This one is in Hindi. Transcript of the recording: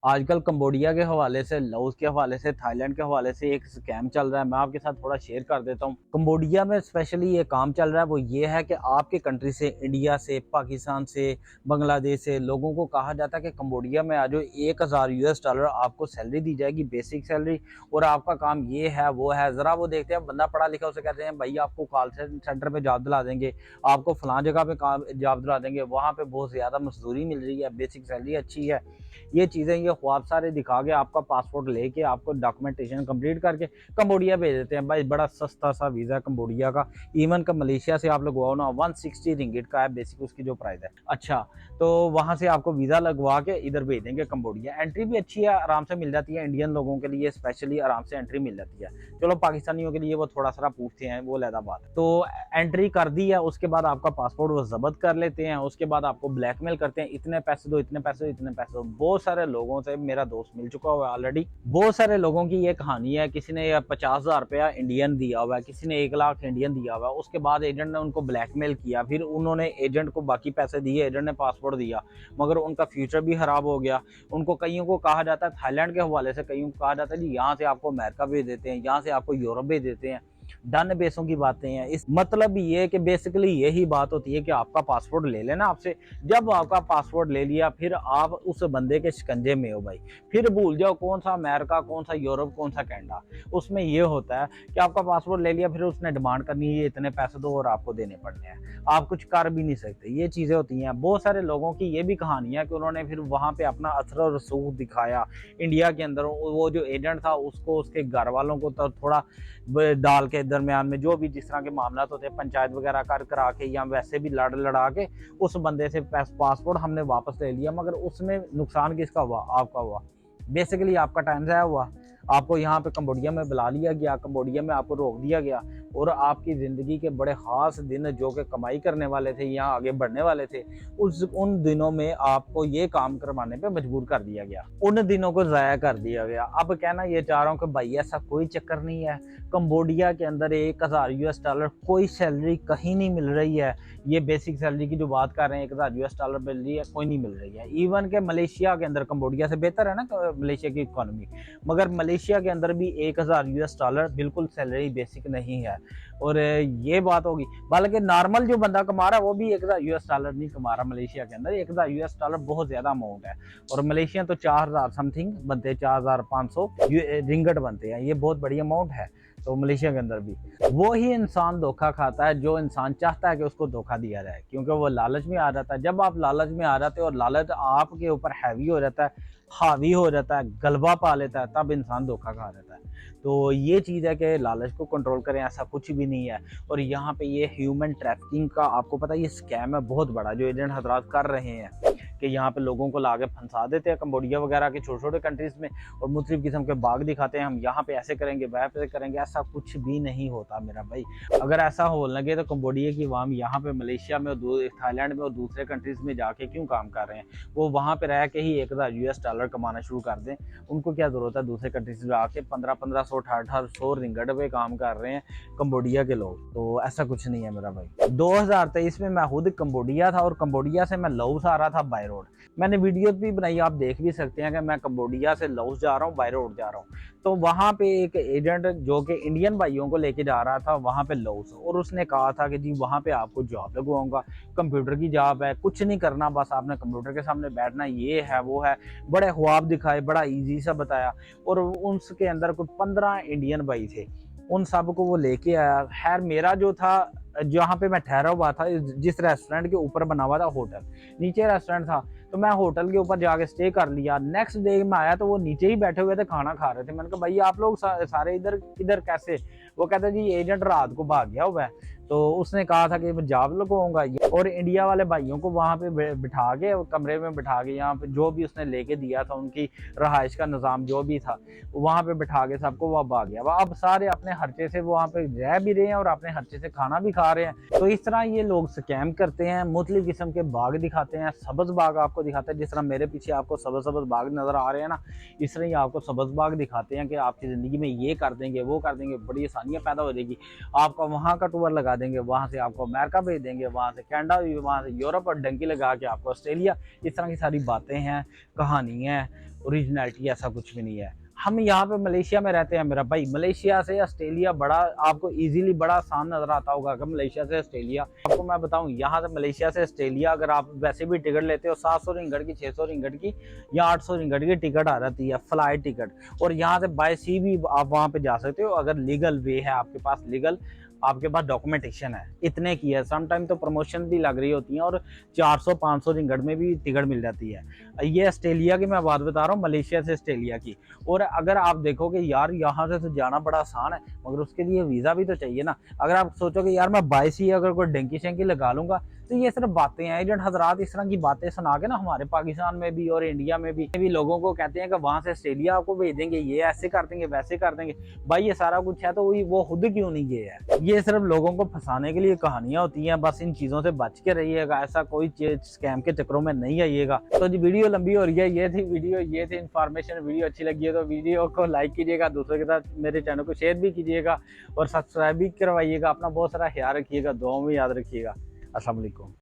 आजकल कंबोडिया के हवाले से, लाओस के हवाले से, थाईलैंड के हवाले से एक स्कैम चल रहा है। मैं आपके साथ थोड़ा शेयर कर देता हूँ। कंबोडिया में स्पेशली ये काम चल रहा है, वो ये है कि आपके कंट्री से, इंडिया से, पाकिस्तान से, बांग्लादेश से लोगों को कहा जाता है कि कंबोडिया में आ जाओ, 1000 US डॉलर आपको सैलरी दी जाएगी, बेसिक सैलरी, और आपका काम ये है वो है। जरा वो देखते हैं बंदा पढ़ा लिखा, उसे कहते हैं भाई आपको कॉल सेंटर पे जॉब दिला देंगे, आपको फलां जगह पे काम जॉब दिला देंगे, वहाँ पे बहुत ज्यादा मजदूरी मिल रही है, बेसिक सैलरी अच्छी है। ये चीज़ें, ये ख्वाब सारे दिखा के आपका पासपोर्ट लेके आपको डॉक्यूमेंटेशन कंप्लीट करके कंबोडिया भेज देते हैं। भाई बड़ा सस्ता सा वीज़ा कंबोडिया का। इवन का मलेशिया से आप लगवाओ ना, 160 रिंगिट का है बेसिक उसकी जो प्राइस है। अच्छा, तो वहाँ से आपको वीज़ा लगवा के इधर भेज देंगे कंबोडिया। एंट्री भी अच्छी है, आराम से मिल जाती है। इंडियन लोगों के लिए स्पेशली आराम से एंट्री मिल जाती है। चलो पाकिस्तानियों के लिए वो थोड़ा सा पूछते हैं, वो लहदा बात। तो एंट्री कर दी है, उसके बाद आपका पासपोर्ट वो जब्त कर लेते हैं। उसके बाद आपको ब्लैकमेल करते हैं, इतने पैसे दो, इतने पैसे दो, इतने पैसे दो। बहुत सारे लोगों से मेरा दोस्त मिल चुका हुआ है ऑलरेडी। बहुत सारे लोगों की ये कहानी है, किसी ने 50,000 रुपया इंडियन दिया हुआ है, किसी ने 1 लाख इंडियन दिया हुआ है। उसके बाद एजेंट ने उनको ब्लैकमेल किया, फिर उन्होंने एजेंट को बाकी पैसे दिए, एजेंट ने पासपोर्ट दिया, मगर उनका फ्यूचर भी खराब हो गया। उनको कईयों को कहा जाता है, थाईलैंड के हवाले से कईयों को कहा जाता है जी यहाँ से आपको अमेरिका भेज देते हैं, यहाँ से आपको यूरोप भेज देते हैं। डन बेसों की बातें हैं। इस मतलब ये कि बेसिकली यही बात होती है कि आपका पासपोर्ट ले लेना आपसे। जब आपका पासपोर्ट ले लिया, फिर आप उस बंदे के शिकंजे में हो भाई। फिर भूल जाओ कौन सा अमेरिका, कौन सा यूरोप, कौन सा कनाडा। उसमें ये होता है कि आपका पासपोर्ट ले लिया, फिर उसने डिमांड करनी है ये इतने पैसे दो और आपको देने पड़ने हैं। आप कुछ कर भी नहीं सकते। ये चीजें होती हैं। बहुत सारे लोगों की ये भी कहानी है कि उन्होंने फिर वहां पे अपना असर और रसूख दिखाया इंडिया के अंदर। वो जो एजेंट था उसको, उसके घर वालों को तो थोड़ा डाल के दरमियान में, जो भी जिस तरह के मामला होते हैं, पंचायत वगैरह कर करा के या वैसे भी लड़ लड़ा के उस बंदे से पासपोर्ट हमने वापस ले लिया। मगर उसमें नुकसान किसका हुआ? आपका हुआ। बेसिकली आपका टाइम ज़ाया हुआ। आपको यहाँ पे कंबोडिया में बुला लिया गया, कंबोडिया में आपको रोक दिया गया, और आपकी ज़िंदगी के बड़े ख़ास दिन जो कि कमाई करने वाले थे, यहाँ आगे बढ़ने वाले थे, उन दिनों में आपको ये काम करवाने पे मजबूर कर दिया गया। उन दिनों को ज़ाया कर दिया गया। अब कहना ये चाह रहा हूँ कि भाई ऐसा कोई चक्कर नहीं है। कंबोडिया के अंदर 1000 US डॉलर कोई सैलरी कहीं नहीं मिल रही है। ये बेसिक सैलरी की जो बात कर रहे हैं, 1000 US डॉलर मिल रही है, कोई नहीं मिल रही है। इवन के मलेशिया के अंदर, कंबोडिया से बेहतर है ना मलेशिया की इकोनॉमी, मगर मलेशिया के अंदर भी 1000 US डॉलर बिल्कुल सैलरी बेसिक नहीं है। और ये बात होगी। बल्कि नॉर्मल जो बंदा कमा रहा है वो भी 1000 US डॉलर नहीं कमा रहा मलेशिया के अंदर। 1000 US डॉलर बहुत ज्यादा अमाउंट है। और मलेशिया तो 4000 समथिंग बनते हैं, 4500 रिंगट बनते हैं। ये बहुत बड़ी अमाउंट है। तो मलेशिया के अंदर भी वो ही इंसान धोखा खाता है जो इंसान चाहता है कि उसको धोखा दिया जाए, क्योंकि वो लालच में आ जाता है। जब आप लालच में आ जाते हो और लालच आपके ऊपर हैवी हो जाता है, हावी हो जाता है, गलबा पा लेता है, तब इंसान धोखा खा जाता है। तो ये चीज़ है कि लालच को कंट्रोल करें, ऐसा कुछ भी नहीं है। और यहाँ पे ये ह्यूमन ट्रैफिकिंग का आपको पता है, ये स्कैम है बहुत बड़ा जो एजेंट हजरात कर रहे हैं कि यहाँ पे लोगों को लाके फंसा देते हैं कंबोडिया वगैरह के छोटे छोटे कंट्रीज में, और मुख्तलिफ किस्म के बाग दिखाते हैं, हम यहाँ पे ऐसे करेंगे, वह पे करेंगे। ऐसा कुछ भी नहीं होता मेरा भाई। अगर ऐसा हो लगे तो कंबोडिया की अवाम यहाँ पे मलेशिया में और थाईलैंड में और दूसरे कंट्रीज में जाके क्यों काम कर रहे हैं? वो वहाँ पे रह के ही 1000 US डॉलर कमाना शुरू कर दें। उनको क्या जरूरत है दूसरे कंट्रीज में आके 1500 1800 रिंगट पे काम कर रहे हैं कंबोडिया के लोग? तो ऐसा कुछ नहीं है मेरा भाई। 2023 में मैं खुद कंबोडिया था, और कंबोडिया से मैं लाओस आ रहा था बाय रोड। मैंने वीडियो भी बनाई, आप देख भी सकते हैं कि मैं कंबोडिया से लाओस जा रहा हूँ, बाय रोड जा रहा हूँ। तो वहाँ पे एक एजेंट जो कि इंडियन भाइयों को लेके जा रहा था वहाँ पे लाओस, और उसने कहा था कि जी वहाँ पे आपको जॉब लगवाऊंगा, कंप्यूटर की जॉब है, कुछ नहीं करना, बस आपने कंप्यूटर के सामने बैठना, ये है वो है। बड़े ख्वाब दिखाए, बड़ा ईजी सा बताया। और उसके अंदर कोई 15 इंडियन भाई थे, उन सब को वो लेके आया। खैर मेरा जो था, जहाँ पे मैं ठहरा हुआ था, जिस रेस्टोरेंट के ऊपर बना हुआ था होटल, नीचे रेस्टोरेंट था, तो मैं होटल के ऊपर जाके स्टे कर लिया। नेक्स्ट डे में आया तो वो नीचे ही बैठे हुए थे, खाना खा रहे थे। मैंने कहा भाई आप लोग सारे इधर किधर कैसे? वो कहते जी एजेंट रात को भाग गया हुआ है। तो उसने कहा था कि मैं जॉब लगवाऊंगा, और इंडिया वाले भाइयों को वहां पे बिठा के, कमरे में बिठा के, यहाँ पे जो भी उसने लेके दिया था, उनकी रहाइश का निज़ाम जो भी था, वहां पे बिठा के सबको वह भाग गया। अब सारे अपने खर्चे से वहां पे रह भी रहे हैं और अपने खर्चे से खाना भी खा रहे हैं। तो इस तरह ये लोग स्कैम करते हैं, मुख्तलिफ किस्म के बाग दिखाते हैं। सब्ज बाग आपको दिखाते हैं, जिस तरह मेरे पीछे आपको सब्ज सब्ज बाग नजर आ रहे हैं ना, इस तरह ही आपको सब्ज बाग दिखाते हैं कि आपकी जिंदगी में ये कर देंगे, वो कर देंगे, बड़ी आसानियां पैदा हो जाएगी। आपका वहाँ का टूर लगा देंगे, वहाँ से आपको अमेरिका भेज देंगे, वहाँ से कनाडा, वहाँ से यूरोप, और डंकी लगा के आपको ऑस्ट्रेलिया। इस तरह की सारी बातें हैं, कहानी है। ओरिजिनलिटी ऐसा कुछ भी नहीं है। हम यहाँ पे मलेशिया में रहते हैं मेरा भाई, मलेशिया से ऑस्ट्रेलिया बड़ा आपको इजीली बड़ा आसान नजर आता होगा अगर मलेशिया से ऑस्ट्रेलिया। आपको मैं बताऊं, यहाँ से मलेशिया से ऑस्ट्रेलिया अगर आप वैसे भी टिकट लेते हो 700 रिंगट की, 600 रिंगट की या 800 रिंगट की टिकट आ जाती है फ्लाइट टिकट। और यहाँ से बाय सी भी आप वहाँ पे जा सकते हो अगर लीगल वे है आपके पास, लीगल आपके पास डॉक्यूमेंटेशन है, इतने की है। समटाइम तो प्रमोशन भी लग रही होती है और 400-500 रिंगट में भी टिकट मिल जाती है। ये ऑस्ट्रेलिया की मैं बात बता रहा हूँ, मलेशिया से ऑस्ट्रेलिया की। और अगर आप देखोगे यार यहाँ से तो जाना बड़ा आसान है, मगर उसके लिए वीज़ा भी तो चाहिए ना। अगर आप सोचोगे यार मैं बाईस ही अगर कोई डंकी शंकी लगा लूंगा, तो ये सिर्फ बातें हैं। एजेंट हजरात इस तरह की बातें सुना के ना हमारे पाकिस्तान में भी और इंडिया में भी लोगों को कहते हैं कि वहां से ऑस्ट्रेलिया आपको भेज देंगे, ये ऐसे कर देंगे, वैसे कर देंगे। भाई ये सारा कुछ है तो वो खुद क्यों नहीं गए है। ये सिर्फ लोगों को फंसाने के लिए कहानियां होती हैं, बस इन चीजों से बच के रहिएगा, ऐसा कोई स्कैम के चक्करों में नहीं आइएगा। तो जी वीडियो लंबी हो रही है, ये थी वीडियो, ये थी इन्फॉर्मेशन। वीडियो अच्छी लगी है तो वीडियो को लाइक कीजिएगा, दूसरों के साथ मेरे चैनल को शेयर भी कीजिएगा और सब्सक्राइब भी करवाइएगा। अपना बहुत सारा ख्याल रखिएगा, दुआओं में याद रखिएगा। अस्सलाम वालेकुम।